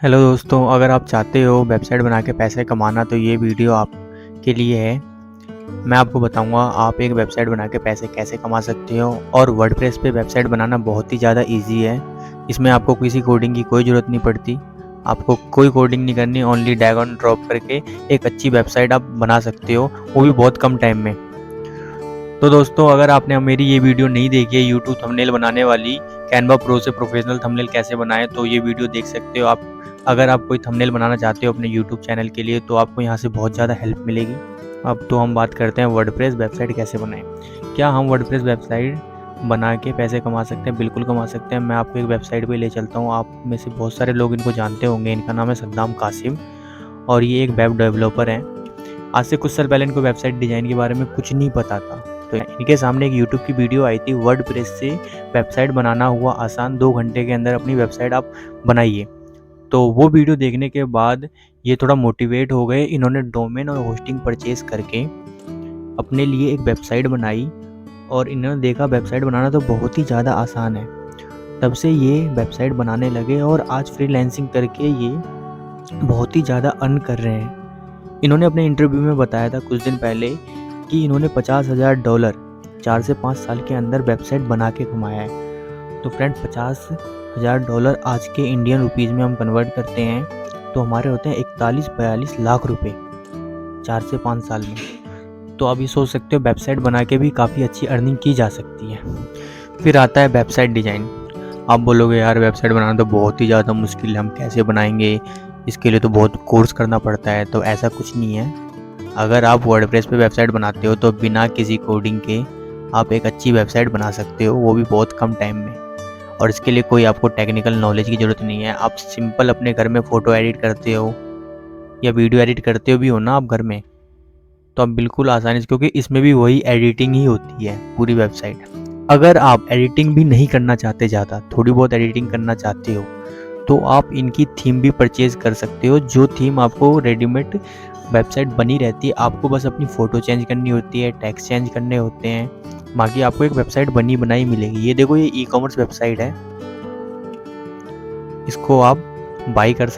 Hello दोस्तों, अगर आप चाहते हो वेबसाइट बना के पैसे कमाना तो ये वीडियो आपके लिए है। मैं आपको बताऊंगा आप एक वेबसाइट बना के पैसे कैसे कमा सकते हो। और वर्डप्रेस पे वेबसाइट बनाना बहुत ही ज़्यादा इजी है। इसमें आपको किसी कोडिंग की कोई ज़रूरत नहीं पड़ती। आपको कोई कोडिंग नहीं करनी, ओनली ड्रैग एंड ड्रॉप करके एक अच्छी वेबसाइट आप बना सकते हो, वो भी बहुत कम टाइम में। तो दोस्तों, अगर आपने मेरी ये वीडियो नहीं देखी है यूट्यूब थंबनेल बनाने वाली, कैनवा प्रो से प्रोफेशनल थंबनेल कैसे बनाएं, तो ये वीडियो देख सकते हो आप। अगर आप कोई थंबनेल बनाना चाहते हो अपने यूट्यूब चैनल के लिए तो आपको यहाँ से बहुत ज़्यादा हेल्प मिलेगी। अब तो हम बात करते हैं वर्डप्रेस वेबसाइट कैसे बनाएं। क्या हम वर्डप्रेस वेबसाइट बना के पैसे कमा सकते हैं? बिल्कुल कमा सकते हैं। मैं आपको एक वेबसाइट पे ले चलता हूँ। आप में से बहुत सारे लोग इनको जानते होंगे। इनका नाम है सद्दाम कासिम और ये एक वेब डेवलपर हैं। आज से कुछ साल पहले इनको वेबसाइट डिज़ाइन के बारे में कुछ नहीं पता था, तो इनके सामने एक यूट्यूब की वीडियो आई थी, वर्डप्रेस से वेबसाइट बनाना हुआ आसान, 2 घंटे के अंदर अपनी वेबसाइट आप बनाइए। तो वो वीडियो देखने के बाद ये थोड़ा मोटिवेट हो गए। इन्होंने डोमेन और होस्टिंग परचेज करके अपने लिए एक वेबसाइट बनाई और इन्होंने देखा वेबसाइट बनाना तो बहुत ही ज़्यादा आसान है। तब से ये वेबसाइट बनाने लगे और आज फ्रीलांसिंग करके ये बहुत ही ज़्यादा अर्न कर रहे हैं। इन्होंने अपने इंटरव्यू में बताया था कुछ दिन पहले कि इन्होंने $50,000 4 से 5 साल के अंदर वेबसाइट बना के कमाया है। तो फ्रेंड, $50,000 आज के इंडियन रुपीज़ में हम कन्वर्ट करते हैं तो हमारे होते हैं 41-42 लाख रुपए 4 से 5 साल में। तो आप ये सोच सकते हो वेबसाइट बना के भी काफ़ी अच्छी अर्निंग की जा सकती है। फिर आता है वेबसाइट डिज़ाइन। आप बोलोगे यार वेबसाइट बनाना तो बहुत ही ज़्यादा मुश्किल है, हम कैसे बनाएंगे, इसके लिए तो बहुत कोर्स करना पड़ता है। तो ऐसा कुछ नहीं है। अगर आप वर्डप्रेस पे वेबसाइट बनाते हो तो बिना किसी कोडिंग के आप एक अच्छी वेबसाइट बना सकते हो, वो भी बहुत कम टाइम में। और इसके लिए कोई आपको टेक्निकल नॉलेज की ज़रूरत नहीं है। आप सिंपल अपने घर में फ़ोटो एडिट करते हो या वीडियो एडिट करते हो भी हो ना आप घर में, तो आप बिल्कुल आसानी से, क्योंकि इसमें भी वही एडिटिंग ही होती है पूरी वेबसाइट। अगर आप एडिटिंग भी नहीं करना चाहते, ज़्यादा थोड़ी बहुत एडिटिंग करना चाहते हो, तो आप इनकी थीम भी परचेज़ कर सकते हो। जो थीम आपको रेडीमेड वेबसाइट बनी रहती है, आपको बस अपनी फ़ोटो चेंज करनी होती है, टेक्स्ट चेंज करने होते हैं, बाकी आपको एक वेबसाइट बनी बनाई मिलेगी। ये देखो, ये ई-कॉमर्स वेबसाइट है, इसको आप बाई कर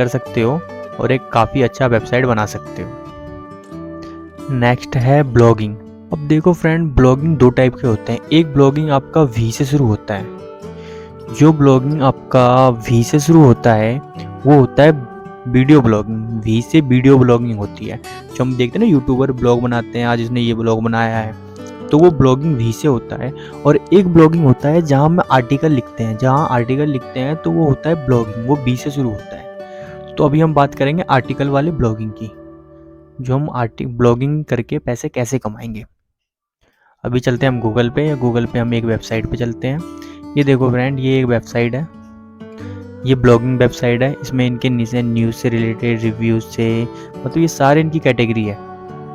सकते हो, और एक काफ़ी अच्छा वेबसाइट बना सकते हो। नेक्स्ट है ब्लॉगिंग। अब देखो फ्रेंड, ब्लॉगिंग 2 टाइप के होते हैं। एक ब्लॉगिंग आपका वी से शुरू होता है। जो ब्लॉगिंग आपका वी से शुरू होता है वो होता है वीडियो ब्लॉगिंग। वी से वीडियो ब्लॉगिंग होती है। जो हम देखते हैं ना, यूट्यूबर ब्लॉग बनाते हैं, आज इसने ये ब्लॉग बनाया है, तो वो ब्लॉगिंग वी से होता है। और एक ब्लॉगिंग होता है जहाँ हम आर्टिकल लिखते हैं, तो वो होता है ब्लॉगिंग, वो बी से शुरू होता है। तो अभी हम बात करेंगे आर्टिकल वाले ब्लॉगिंग की, जो हम ब्लॉगिंग करके पैसे कैसे कमाएंगे। अभी चलते हैं हम गूगल पे, हम एक वेबसाइट पे चलते हैं। ये देखो फ्रेंड, ये एक वेबसाइट है, ये ब्लॉगिंग वेबसाइट है। इसमें इनके नीचे न्यूज़ से रिलेटेड, रिव्यूज़ से, मतलब ये सारे इनकी कैटेगरी है।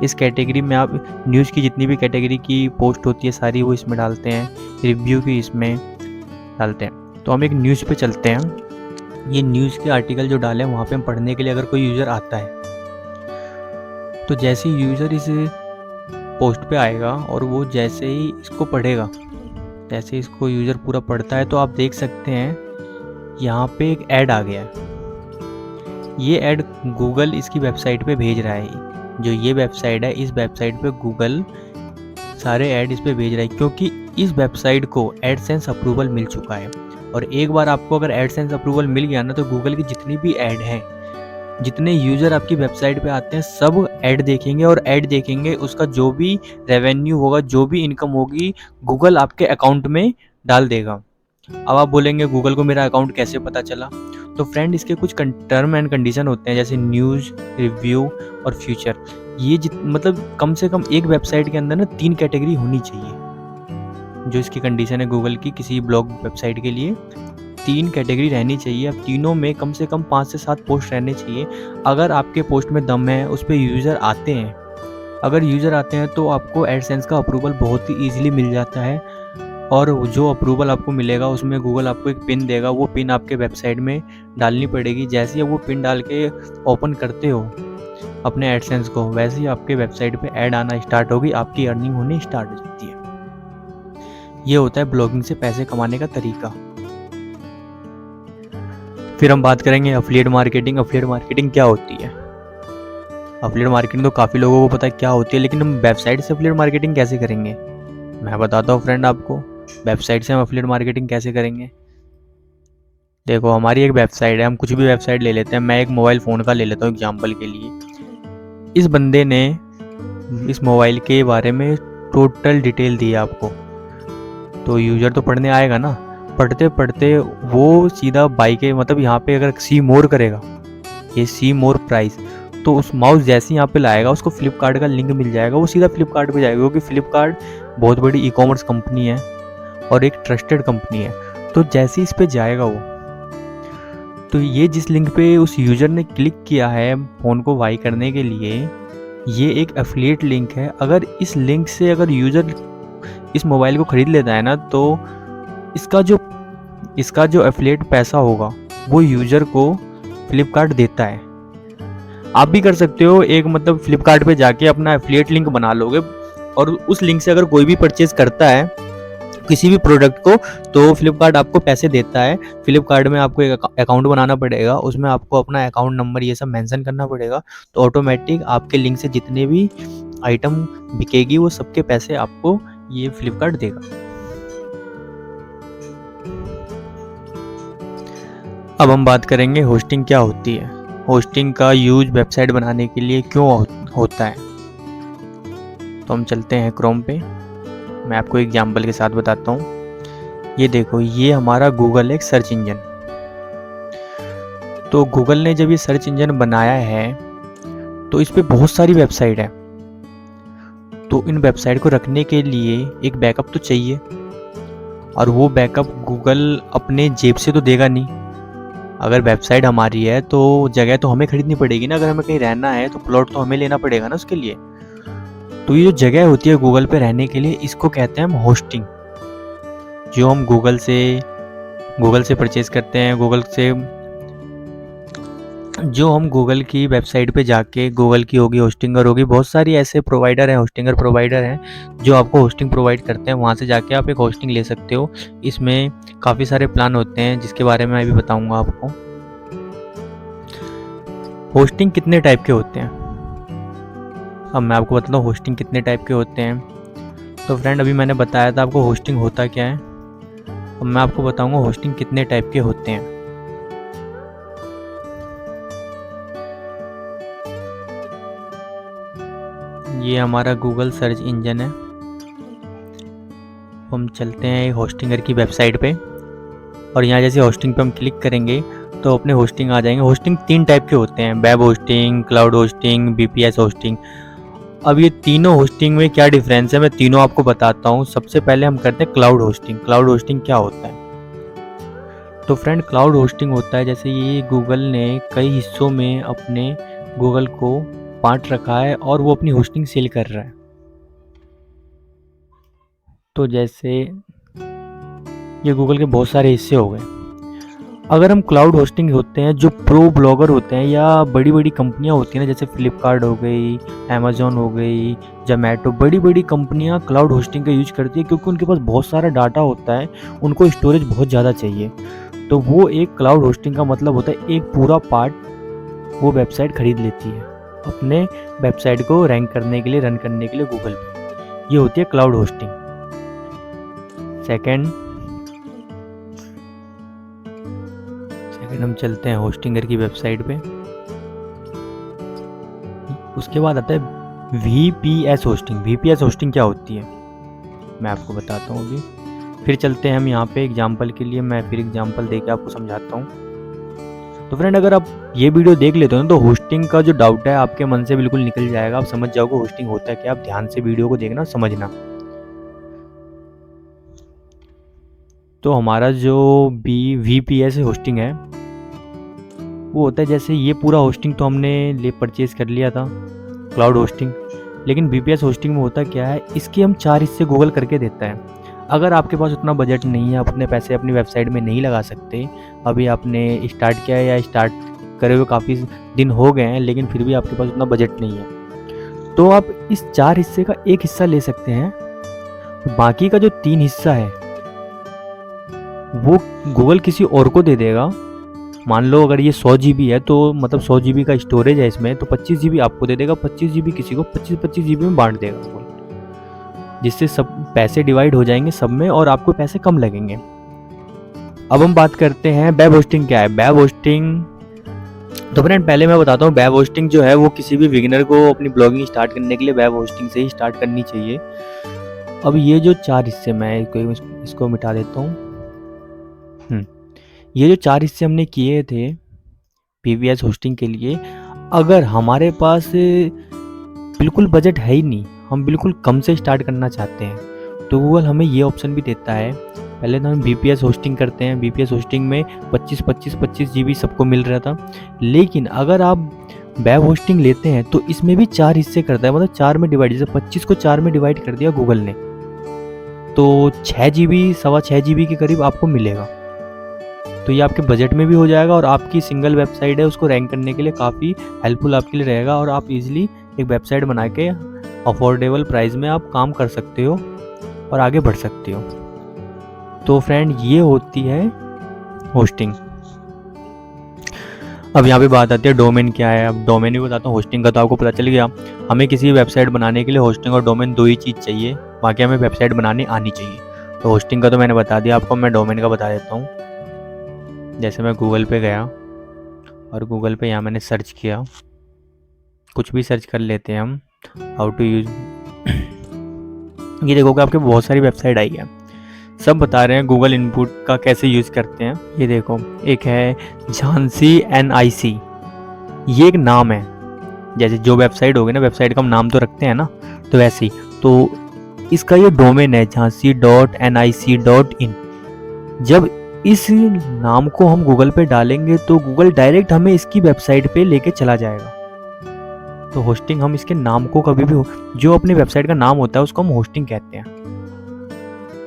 इस कैटेगरी में आप न्यूज़ की जितनी भी कैटेगरी की पोस्ट होती है सारी वो इसमें डालते हैं, रिव्यू की इसमें डालते हैं। तो हम एक न्यूज़ पे चलते हैं। ये न्यूज़ के आर्टिकल जो डाले हैं वहाँ पे हम पढ़ने के लिए अगर कोई यूज़र आता है, तो जैसे ही यूज़र इस पोस्ट पे आएगा और वो जैसे ही इसको पढ़ेगा, जैसे इसको यूज़र पूरा पढ़ता है, तो आप देख सकते हैं यहाँ पे एक ऐड आ गया है। ये ऐड गूगल इसकी वेबसाइट पे भेज रहा है। जो ये वेबसाइट है, इस वेबसाइट पे गूगल सारे ऐड इस पे भेज रहा है, क्योंकि इस वेबसाइट को एडसेंस अप्रूवल मिल चुका है। और एक बार आपको अगर एडसेंस अप्रूवल मिल गया ना, तो गूगल की जितनी भी ऐड हैं, जितने यूज़र आपकी वेबसाइट पे आते हैं, सब ऐड देखेंगे, और ऐड देखेंगे उसका जो भी रेवेन्यू होगा, जो भी इनकम होगी, गूगल आपके अकाउंट में डाल देगा। अब आप बोलेंगे गूगल को मेरा अकाउंट कैसे पता चला? तो फ्रेंड, इसके कुछ टर्म एंड कंडीशन होते हैं, जैसे न्यूज़, रिव्यू और फ्यूचर। ये मतलब कम से कम एक वेबसाइट के अंदर ना 3 कैटेगरी होनी चाहिए। जो इसकी कंडीशन है गूगल की, किसी ब्लॉग वेबसाइट के लिए 3 कैटेगरी रहनी चाहिए। अब तीनों में कम से कम 5 से 7 पोस्ट रहने चाहिए। अगर आपके पोस्ट में दम है, उस पर यूज़र आते हैं, अगर यूज़र आते हैं तो आपको एडसेंस का अप्रूवल बहुत ही ईजिली मिल जाता है। और जो अप्रूवल आपको मिलेगा उसमें गूगल आपको एक पिन देगा, वो पिन आपके वेबसाइट में डालनी पड़ेगी। जैसे ही वो पिन डाल के ओपन करते हो अपने एडसेंस को, वैसे ही आपके वेबसाइट पे ऐड आना स्टार्ट होगी, आपकी अर्निंग होनी स्टार्ट हो जाती है। ये होता है ब्लॉगिंग से पैसे कमाने का तरीका। फिर हम बात करेंगे अफिलिएट मार्केटिंग। अफिलिएट मार्केटिंग क्या होती है? अफिलिएट मार्केटिंग तो काफ़ी लोगों को पता है क्या होती है, लेकिन हम वेबसाइट से अफिलिएट मार्केटिंग कैसे करेंगे? मैं बताता हूँ फ्रेंड आपको, वेबसाइट से हम अफिलिएट मार्केटिंग कैसे करेंगे। देखो, हमारी एक वेबसाइट है, हम कुछ भी वेबसाइट ले लेते हैं। मैं एक मोबाइल फ़ोन का ले लेता हूँ एग्जाम्पल के लिए। इस बंदे ने इस मोबाइल के बारे में टोटल डिटेल दी है आपको, तो यूज़र तो पढ़ने आएगा ना। पढ़ते पढ़ते वो सीधा बाई के मतलब यहाँ पे अगर सी मोर करेगा, ये सी मोर प्राइस, तो उस माउस जैसे ही यहाँ पे लाएगा उसको फ्लिपकार्ट का लिंक मिल जाएगा, वो सीधा फ्लिपकार्ट पे जाएगा, क्योंकि फ्लिपकार्ट बहुत बड़ी ई कॉमर्स कंपनी है और एक ट्रस्टेड कंपनी है। तो जैसे ही इस पे जाएगा वो, तो ये जिस लिंक पे उस यूज़र ने क्लिक किया है फ़ोन को बाई करने के लिए, ये एक एफिलिएट लिंक है। अगर इस लिंक से अगर यूज़र इस मोबाइल को ख़रीद लेता है ना, तो इसका जो एफिलिएट पैसा होगा वो यूज़र को फ्लिपकार्ट देता है। आप भी कर सकते हो, एक मतलब फ्लिपकार्ट पे जाके अपना एफिलिएट लिंक बना लोगे और उस लिंक से अगर कोई भी परचेज़ करता है किसी भी प्रोडक्ट को, तो फ्लिपकार्ट आपको पैसे देता है। फ्लिपकार्ट में आपको एक अकाउंट बनाना पड़ेगा, उसमें आपको अपना अकाउंट नंबर ये सब मेंशन करना पड़ेगा, तो ऑटोमेटिक आपके लिंक से जितने भी आइटम बिकेगी वो सबके पैसे आपको ये फ्लिपकार्ट देगा। अब हम बात करेंगे होस्टिंग क्या होती है। होस्टिंग का यूज वेबसाइट बनाने के लिए क्यों होता है। तो हम चलते हैं क्रोम पे, मैं आपको एग्जाम्पल के साथ बताता हूँ। ये देखो, ये हमारा गूगल एक सर्च इंजन। तो गूगल ने जब ये सर्च इंजन बनाया है तो इस पे बहुत सारी वेबसाइट है, तो इन वेबसाइट को रखने के लिए एक बैकअप तो चाहिए, और वो बैकअप गूगल अपने जेब से तो देगा नहीं। अगर वेबसाइट हमारी है तो जगह तो हमें खरीदनी पड़ेगी ना, अगर हमें कहीं रहना है तो प्लॉट तो हमें लेना पड़ेगा ना उसके लिए। तो ये जो जगह होती है गूगल पे रहने के लिए, इसको कहते हैं हम होस्टिंग। जो हम गूगल से परचेज करते हैं, जो हम गूगल की वेबसाइट पे जाके, गूगल की होगी, होस्टिंगर होगी, बहुत सारी ऐसे प्रोवाइडर हैं, होस्टिंगर प्रोवाइडर हैं जो आपको होस्टिंग प्रोवाइड करते हैं। वहाँ से जाके आप एक होस्टिंग ले सकते हो। इसमें काफ़ी सारे प्लान होते हैं जिसके बारे में मैं अभी बताऊँगा आपको। होस्टिंग कितने टाइप के होते हैं, अब मैं आपको बताता हूँ होस्टिंग कितने टाइप के होते हैं। तो फ्रेंड, अभी मैंने बताया था आपको होस्टिंग होता क्या है, अब मैं आपको बताऊँगा होस्टिंग कितने टाइप के होते हैं। ये हमारा गूगल सर्च इंजन है। हम चलते हैं होस्टिंगर की वेबसाइट पे, और यहाँ जैसे होस्टिंग पे हम क्लिक करेंगे तो अपने होस्टिंग आ जाएंगे। होस्टिंग 3 टाइप के होते हैं, web hosting, cloud hosting, BPS hosting. अब ये तीनों होस्टिंग में क्या डिफरेंस है, मैं तीनों आपको बताता हूँ। सबसे पहले हम करते हैं क्लाउड होस्टिंग। क्लाउड होस्टिंग क्या होता है? तो फ्रेंड, क्लाउड होस्टिंग होता है जैसे ये गूगल ने कई हिस्सों में अपने गूगल को बांट रखा है और वो अपनी होस्टिंग सेल कर रहा है। तो जैसे ये गूगल के बहुत सारे हिस्से हो गए। अगर हम क्लाउड होस्टिंग होते हैं, जो प्रो ब्लॉगर होते हैं या बड़ी बड़ी कंपनियां होती हैं ना, जैसे फ्लिपकार्ट हो गई, अमेजोन हो गई, जोमेटो, बड़ी बड़ी कंपनियां क्लाउड होस्टिंग का यूज करती है, क्योंकि उनके पास बहुत सारा डाटा होता है, उनको स्टोरेज बहुत ज़्यादा चाहिए। तो वो एक क्लाउड होस्टिंग का मतलब होता है एक पूरा पार्ट वो वेबसाइट खरीद लेती है अपने वेबसाइट को रैंक करने के लिए, रन करने के लिए गूगल पे। ये होती है क्लाउड होस्टिंग। सेकंड हम चलते हैं होस्टिंगर की वेबसाइट पे। उसके बाद आता है VPS होस्टिंग। VPS होस्टिंग क्या होती है मैं आपको बताता हूँ अभी। फिर चलते हैं हम यहाँ पे एग्जाम्पल के लिए, मैं फिर एग्जाम्पल देके आपको समझाता हूँ। तो फ्रेंड, अगर आप ये वीडियो देख लेते हो ना, तो होस्टिंग का जो डाउट है आपके मन से बिल्कुल निकल जाएगा, आप समझ जाओगे होस्टिंग होता है क्या। आप ध्यान से वीडियो को देखना, समझना। तो हमारा जो VPS होस्टिंग है वो होता है, जैसे ये पूरा होस्टिंग तो हमने परचेज कर लिया था, क्लाउड होस्टिंग। लेकिन VPS होस्टिंग में होता क्या है, इसके हम 4 हिस्से गूगल करके देता है। अगर आपके पास उतना बजट नहीं है, आप अपने पैसे अपनी वेबसाइट में नहीं लगा सकते, अभी आपने स्टार्ट किया है या स्टार्ट करे हुए काफ़ी दिन हो गए हैं, लेकिन फिर भी आपके पास उतना बजट नहीं है, तो आप इस 4 हिस्से का एक हिस्सा ले सकते हैं। बाकी का जो 3 हिस्सा है वो गूगल किसी और को दे देगा, मान लो अगर ये 100 GB है तो मतलब 100 GB का स्टोरेज है इसमें, तो 25 GB आपको दे देगा, 25 GB किसी को 25 GB में बांट देगा गूगल, जिससे सब पैसे डिवाइड हो जाएंगे सब में और आपको पैसे कम लगेंगे। अब हम बात करते हैं वेब होस्टिंग क्या है। वेब होस्टिंग तो फ्रेंड पहले मैं बताता हूँ, वेब होस्टिंग जो है वो किसी भी बिगिनर को अपनी ब्लॉगिंग स्टार्ट करने के लिए वेब होस्टिंग से ही स्टार्ट करनी चाहिए। अब ये जो 4 हिस्से, मैं इसको मिटा देता हूँ। ये जो 4 हिस्से हमने किए थे PBS होस्टिंग के लिए, अगर हमारे पास बिल्कुल बजट है ही नहीं, हम बिल्कुल कम से स्टार्ट करना चाहते हैं, तो गूगल हमें ये ऑप्शन भी देता है। पहले तो हम BPS होस्टिंग करते हैं, BPS होस्टिंग में 25 GB सबको मिल रहा था। लेकिन अगर आप वेब होस्टिंग लेते हैं तो इसमें भी 4 हिस्से करता है, मतलब 4 में डिवाइड, जैसे 25 को 4 में डिवाइड कर दिया गूगल ने, तो 6 GB, 6.25 GB के करीब आपको मिलेगा। तो ये आपके बजट में भी हो जाएगा और आपकी सिंगल वेबसाइट है उसको रैंक करने के लिए काफ़ी हेल्पफुल आपके लिए रहेगा, और आप इजीली एक वेबसाइट बना के अफोर्डेबल प्राइस में आप काम कर सकते हो और आगे बढ़ सकते हो। तो फ्रेंड ये होती है होस्टिंग। अब यहाँ पे बात आती है डोमेन क्या है। अब डोमेन भी बताता हूँ, होस्टिंग का तो आपको पता चल गया। हमें किसी वेबसाइट बनाने के लिए होस्टिंग और डोमेन 2 ही चीज़ चाहिए, बाकी हमें वेबसाइट बनानी आनी चाहिए। तो होस्टिंग का तो मैंने बता दिया आपको, मैं डोमेन का बता देता हूँ। जैसे मैं गूगल पे गया और गूगल पे यहाँ मैंने सर्च किया, कुछ भी सर्च कर लेते हैं हम, हाउ टू यूज। ये देखोगे आपके बहुत सारी वेबसाइट आई है, सब बता रहे हैं गूगल इनपुट का कैसे यूज़ करते हैं। ये देखो एक है झांसी NIC, ये एक नाम है। जैसे जो वेबसाइट होगी ना, वेबसाइट का हम नाम तो रखते हैं ना, तो वैसे ही तो इसका ये डोमेन है jhansi.nic.in। जब इस नाम को हम गूगल पे डालेंगे तो गूगल डायरेक्ट हमें इसकी वेबसाइट पे लेके चला जाएगा। तो होस्टिंग हम इसके नाम को कभी भी, जो अपनी वेबसाइट का नाम होता है उसको हम होस्टिंग कहते हैं।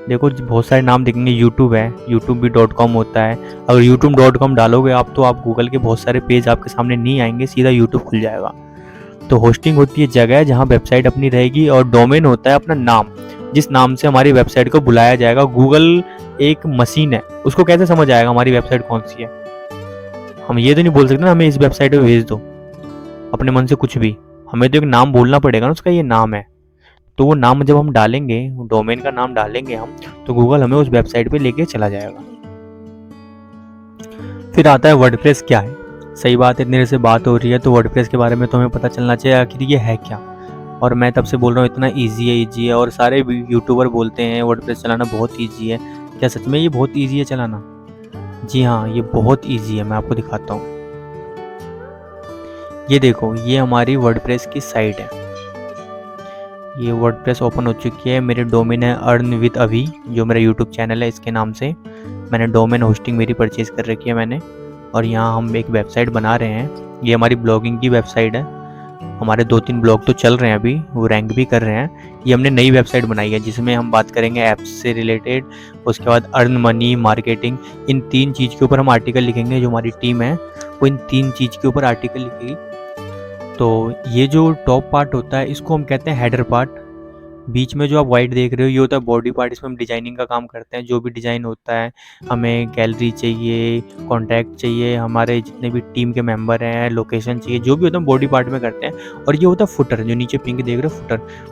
देखो बहुत सारे नाम दिखेंगे, यूट्यूब है, यूट्यूब भी .com होता है। अगर youtube.com डालोगे आप तो आप गूगल के बहुत सारे पेज आपके सामने नहीं आएंगे, सीधा यूट्यूब खुल जाएगा। तो होस्टिंग होती है जगह जहाँ वेबसाइट अपनी रहेगी, और डोमेन होता है अपना नाम, जिस नाम से हमारी वेबसाइट को बुलाया जाएगा। गूगल एक मशीन है, उसको कैसे समझ आएगा हमारी वेबसाइट कौन सी है। हम ये तो नहीं बोल सकते ना हमें इस वेबसाइट पे भेज दो अपने मन से कुछ भी, हमें तो एक नाम बोलना पड़ेगा ना, उसका ये नाम है। तो वो नाम जब हम डालेंगे, डोमेन का नाम डालेंगे हम, तो गूगल हमें उस वेबसाइट पे लेके चला जाएगा। फिर आता है वर्डप्रेस क्या है। सही बात है, इतनी देर से बात हो रही है तो वर्डप्रेस के बारे में तो हमें पता चलना चाहिए आखिर ये है क्या। और मैं तब से बोल रहा हूँ इतना ईजी है, और सारे यूट्यूबर बोलते हैं वर्डप्रेस चलाना बहुत ईजी है। क्या सच में ये बहुत ईजी है चलाना? जी हाँ, ये बहुत ईजी है, मैं आपको दिखाता हूँ। ये देखो, ये हमारी वर्डप्रेस की साइट है। ये वर्डप्रेस ओपन हो चुकी है। मेरे डोमेन है अर्न विद अभी, जो मेरा यूट्यूब चैनल है, इसके नाम से मैंने डोमेन होस्टिंग मेरी परचेज़ कर रखी है मैंने। और यहाँ हम एक वेबसाइट बना रहे हैं। ये हमारी ब्लॉगिंग की वेबसाइट है। हमारे 2-3 ब्लॉग तो चल रहे हैं अभी, वो रैंक भी कर रहे हैं। ये हमने नई वेबसाइट बनाई है जिसमें हम बात करेंगे ऐप्स से रिलेटेड, उसके बाद अर्न मनी, मार्केटिंग, इन 3 चीज़ के ऊपर हम आर्टिकल लिखेंगे। जो हमारी टीम है वो इन 3 चीज़ के ऊपर आर्टिकल लिखेगी। तो ये जो टॉप पार्ट होता है इसको हम कहते हैं हेडर पार्ट। बीच में जो आप वाइट देख रहे हो ये होता है बॉडी पार्ट, इसमें हम डिजाइनिंग का काम करते हैं। जो भी डिज़ाइन होता है, हमें गैलरी चाहिए, कॉन्टैक्ट चाहिए, हमारे जितने भी टीम के मेंबर हैं, लोकेशन चाहिए, जो भी होता है बॉडी पार्ट में करते हैं। और ये होता है फुटर, जो नीचे पिंक देख रहे हो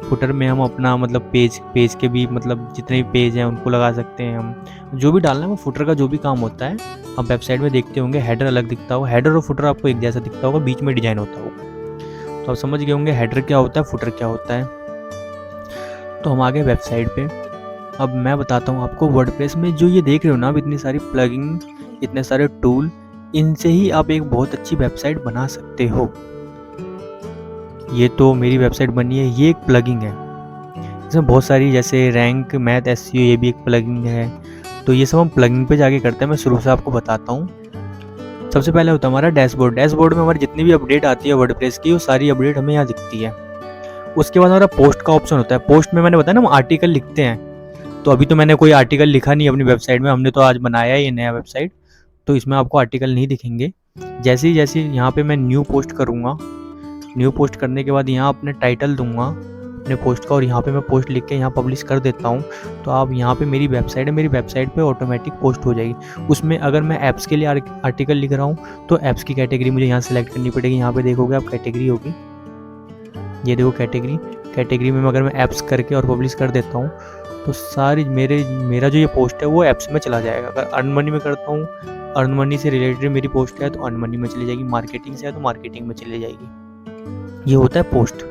फुटर में हम अपना मतलब पेज के भी मतलब जितने भी पेज हैं उनको लगा सकते हैं। हम जो भी डालना है वो फुटर का जो भी काम होता है, आप वेबसाइट में देखते होंगे हेडर अलग दिखता होगा, हेडर और फुटर आपको एक जैसा दिखता होगा, बीच में डिजाइन होता होगा। तो आप समझ गए होंगे हेडर क्या होता है, फुटर क्या होता है। तो हम आ गए वेबसाइट पे। अब मैं बताता हूँ आपको वर्डप्रेस में जो ये देख रहे हो ना, अब इतनी सारी प्लगइन, इतने सारे टूल, इनसे ही आप एक बहुत अच्छी वेबसाइट बना सकते हो। ये तो मेरी वेबसाइट बनी है, ये एक प्लगइन है। इसमें बहुत सारी, जैसे रैंक, मैथ, SEO, ये भी एक प्लगइन है। तो ये सब हम प्लगइन पे जाके करते हैं। मैं शुरू से आपको बताता हूँ। सबसे पहले होता है हमारा डैशबोर्ड। डैशबोर्ड में हमारी जितनी भी अपडेट आती है वर्डप्रेस की, वो सारी अपडेट हमें यहाँ दिखती है। उसके बाद हमारा पोस्ट का ऑप्शन होता है। पोस्ट में मैंने बताया ना हम आर्टिकल लिखते हैं, तो अभी तो मैंने कोई आर्टिकल लिखा नहीं अपनी वेबसाइट में, हमने तो आज बनाया है ये नया वेबसाइट, तो इसमें आपको आर्टिकल नहीं दिखेंगे। जैसे ही यहाँ पे मैं न्यू पोस्ट करूँगा, न्यू पोस्ट करने के बाद यहाँ अपने टाइटल दूंगा, अपने पोस्ट का और यहाँ पे मैं पोस्ट लिख के यहाँ पब्लिश कर देता हूँ, तो आप यहाँ पे मेरी वेबसाइट है, मेरी वेबसाइट पे ऑटोमेटिक पोस्ट हो जाएगी। उसमें अगर मैं ऐप्स के लिए आर्टिकल लिख रहा हूँ तो ऐप्स की कैटेगरी मुझे यहाँ सेलेक्ट करनी पड़ेगी। यहाँ पे देखोगे आप कैटेगरी होगी, ये देखो कैटेगरी में अगर मैं ऐप्स करके और पब्लिश कर देता हूँ तो सारी मेरा जो ये पोस्ट है वो ऐप्स में चला जाएगा। अगर अर्न मनी में करता हूँ, अर्न मनी से रिलेटेड मेरी पोस्ट है तो अर्न मनी में चली जाएगी, मार्केटिंग से है तो मार्केटिंग में चली जाएगी। ये होता है पोस्ट।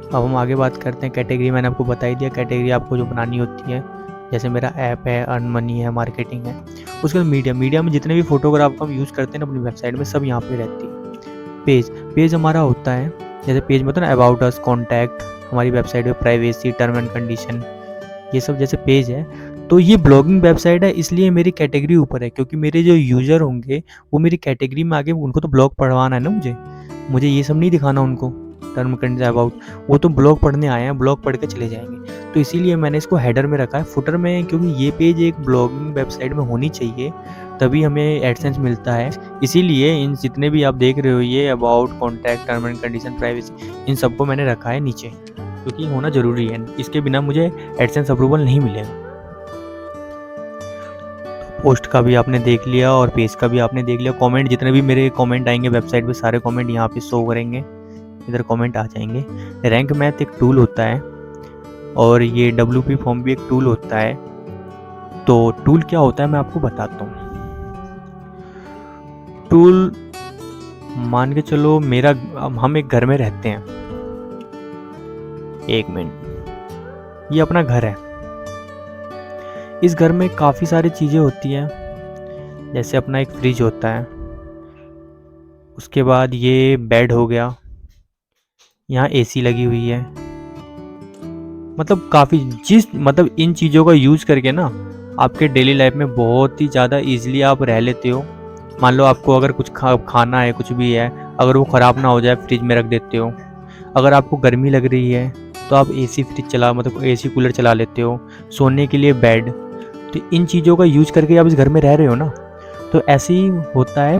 अब हम आगे बात करते हैं कैटेगरी। मैंने आपको बता ही दिया कैटेगरी आपको जो बनानी होती है, जैसे मेरा ऐप है, अर्न मनी है, मार्केटिंग है। उसके बाद मीडिया में जितने भी फोटोग्राफ हम यूज़ करते हैं ना अपनी वेबसाइट में, सब यहाँ पे रहती है। पेज हमारा होता है, जैसे पेज में होता है ना अबाउट अस, कॉन्टैक्ट, हमारी वेबसाइट में प्राइवेसी, टर्म एंड कंडीशन, ये सब जैसे पेज है। तो ये ब्लॉगिंग वेबसाइट है इसलिए मेरी कैटेगरी ऊपर है, क्योंकि मेरे जो यूज़र होंगे वो मेरी कैटेगरी में आके उनको तो ब्लॉग पढ़वाना है ना, मुझे ये सब नहीं दिखाना उनको टर्म कंडीशन अबाउट। वो तो ब्लॉग पढ़ने आए हैं, ब्लॉग पढ़ के चले जाएंगे। तो इसीलिए मैंने इसको हेडर में रखा है, फुटर में, क्योंकि ये पेज एक ब्लॉगिंग वेबसाइट में होनी चाहिए, तभी हमें एडसेंस मिलता है। इसीलिए इन जितने भी आप देख रहे हो ये about, contact, term and condition, privacy, इन सबको मैंने रखा है नीचे, क्योंकि होना ज़रूरी है। इसके बिना मुझे एडसेंस अप्रूवल नहीं मिलेगा। पोस्ट का भी आपने देख लिया और पेज का भी आपने देख लिया। कमेंट, जितने भी मेरे कमेंट आएंगे वेबसाइट पे, सारे कमेंट यहाँ पे शो करेंगे, इधर कमेंट आ जाएंगे। रैंक मैथ एक टूल होता है और ये WP फॉर्म भी एक टूल होता है। तो टूल क्या होता है मैं आपको बताता हूँ। टूल मान के चलो हम एक घर में रहते हैं, एक मिनट, ये अपना घर है। इस घर में काफ़ी सारी चीज़ें होती हैं, जैसे अपना एक फ्रिज होता है, उसके बाद ये बेड हो गया, यहाँ AC लगी हुई है, मतलब काफ़ी मतलब इन चीज़ों का यूज़ करके ना आपके डेली लाइफ में बहुत ही ज़्यादा ईजिली आप रह लेते हो। मान लो आपको अगर कुछ खाना है, कुछ भी है, अगर वो ख़राब ना हो जाए फ्रिज में रख देते हो। अगर आपको गर्मी लग रही है तो आप AC मतलब AC कूलर चला लेते हो। सोने के लिए बेड। तो इन चीज़ों का यूज करके आप इस घर में रह रहे हो ना, तो ऐसे ही होता है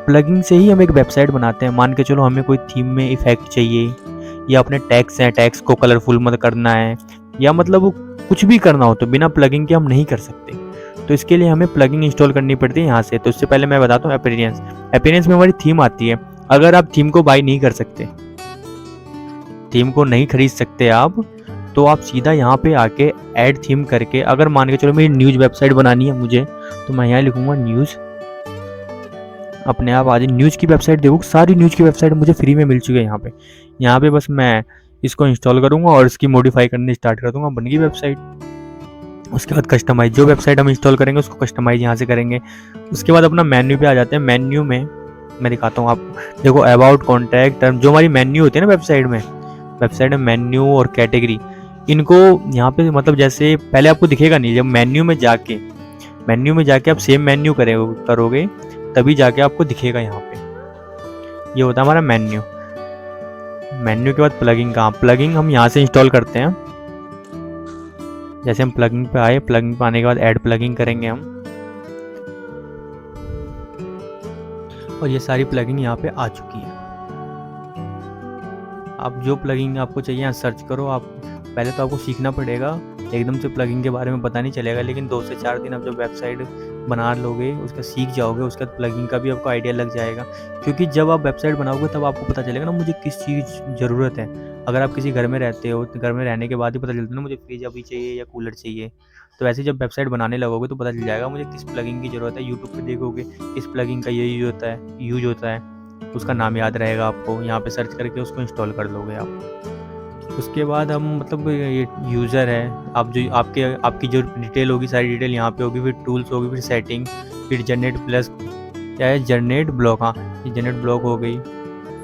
प्लगिंग से ही हम एक वेबसाइट बनाते हैं। मान के चलो हमें कोई थीम में इफेक्ट चाहिए, या अपने टैक्स को कलरफुल मत करना है, या मतलब कुछ भी करना हो तो बिना प्लगिंग के हम नहीं कर सकते। तो इसके लिए हमें प्लगिंग इंस्टॉल करनी पड़ती है यहाँ से। तो इससे पहले मैं बताता हूँ अपीयरेंस में हमारी थीम आती है। अगर आप थीम को बाय नहीं कर सकते, थीम को नहीं खरीद सकते आप, तो आप सीधा यहाँ पे आके ऐड थीम करके, अगर मान के चलो मेरी न्यूज़ वेबसाइट बनानी है मुझे, तो मैं यहाँ लिखूँगा न्यूज़, अपने आप आज न्यूज़ की वेबसाइट देखो, सारी न्यूज़ की वेबसाइट मुझे फ्री में मिल चुकी है यहाँ पे बस मैं इसको इंस्टॉल करूँगा और इसकी मॉडिफाई करनी स्टार्ट कर दूँगा, बन गई वेबसाइट। उसके बाद कस्टमाइज, जो वेबसाइट हम इंस्टॉल करेंगे उसको कस्टमाइज यहाँ से करेंगे। उसके बाद अपना मेन्यू पे आ जाते हैं। मेन्यू में मैं दिखाता हूँ आपको, देखो अबाउट, कॉन्टैक्ट, जो हमारी मेन्यू होती है ना वेबसाइट में मेन्यू और कैटेगरी, इनको यहाँ पे मतलब जैसे पहले आपको दिखेगा नहीं, जब मेन्यू में जाके आप सेम मेन्यू करोगे तभी जाके आपको दिखेगा। यहाँ पे ये होता है हमारा मेन्यू के बाद प्लगिंग हम यहाँ से इंस्टॉल करते हैं। जैसे हम प्लगिंग पे आए, प्लगिंग पे आने के बाद ऐड प्लगिंग करेंगे हम, और ये सारी प्लगिंग यहाँ पे आ चुकी है। आप जो प्लगिंग आपको चाहिए यहाँ सर्च करो। आप पहले तो आपको सीखना पड़ेगा, एकदम से प्लगिंग के बारे में पता नहीं चलेगा, लेकिन 2 से 4 दिन आप जब वेबसाइट बना लोगे, उसका सीख जाओगे, उसके बाद प्लगिंग का भी आपको आइडिया लग जाएगा। क्योंकि जब आप वेबसाइट बनाओगे तब आपको पता चलेगा ना मुझे किस चीज़ ज़रूरत है। अगर आप किसी घर में रहते हो तो घर में रहने के बाद ही पता चलता है ना मुझे फ्रिज अभी चाहिए या कूलर चाहिए। तो वैसे जब वेबसाइट बनाने लगोगे तो पता चल जाएगा मुझे किस प्लगिंग की ज़रूरत है। यूट्यूब पर देखोगे इस प्लगिंग का ये यूज होता है, उसका नाम याद रहेगा आपको, यहाँ पे सर्च करके उसको इंस्टॉल कर लोगे आप। उसके बाद हम मतलब ये यूज़र है, आप जो आपकी जो डिटेल होगी सारी डिटेल यहाँ पे होगी, फिर टूल्स होगी, फिर सेटिंग, फिर जनरेट प्लस क्या है, जनरेट ब्लॉक। हाँ, ये जनरेट ब्लॉक हो गई।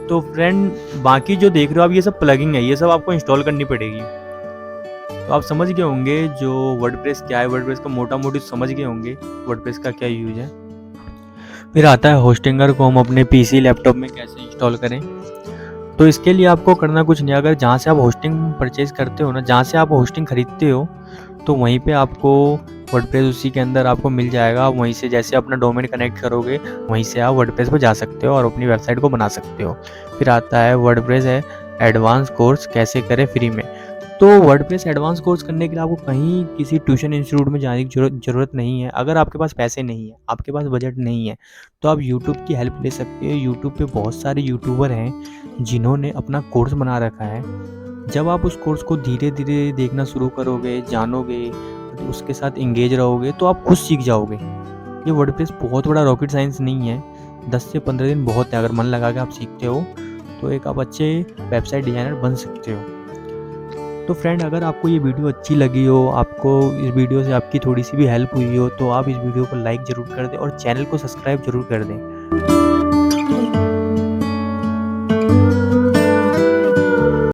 तो फ्रेंड बाकी जो देख रहे हो आप ये सब प्लगिंग है, ये सब आपको इंस्टॉल करनी पड़ेगी। तो आप समझ गए होंगे जो वर्डप्रेस क्या है, वर्डप्रेस का मोटा मोटी समझ गए होंगे वर्डप्रेस का क्या यूज है। फिर आता है होस्टिंगर को हम अपने PC लैपटॉप में कैसे इंस्टॉल करें। तो इसके लिए आपको करना कुछ नहीं, अगर जहाँ से आप होस्टिंग परचेज करते हो ना, जहाँ से आप होस्टिंग खरीदते हो, तो वहीं पे आपको वर्डप्रेस उसी के अंदर आपको मिल जाएगा। आप वहीं से जैसे अपना डोमेन कनेक्ट करोगे वहीं से आप वर्डप्रेस पर जा सकते हो और अपनी वेबसाइट को बना सकते हो। फिर आता है वर्डप्रेस है, एडवांस कोर्स कैसे करें फ्री में। तो वर्डप्रेस एडवांस कोर्स करने के लिए आपको कहीं किसी ट्यूशन इंस्टीट्यूट में जाने की ज़रूरत नहीं है। अगर आपके पास पैसे नहीं है, आपके पास बजट नहीं है, तो आप यूट्यूब की हेल्प ले सकते हो। यूट्यूब पे बहुत सारे यूट्यूबर हैं जिन्होंने अपना कोर्स बना रखा है। जब आप उस कोर्स को धीरे धीरे देखना शुरू करोगे, जानोगे, तो उसके साथ इंगेज रहोगे, तो आप खुद सीख जाओगे। ये वर्डप्रेस बहुत बड़ा रॉकेट साइंस नहीं है। 10 से 15 दिन बहुत है। अगर मन लगा के आप सीखते हो तो एक आप अच्छे वेबसाइट डिज़ाइनर बन सकते हो। तो फ्रेंड, अगर आपको ये वीडियो अच्छी लगी हो, आपको इस वीडियो से आपकी थोड़ी सी भी हेल्प हुई हो, तो आप इस वीडियो को लाइक ज़रूर कर दें और चैनल को सब्सक्राइब ज़रूर कर दें।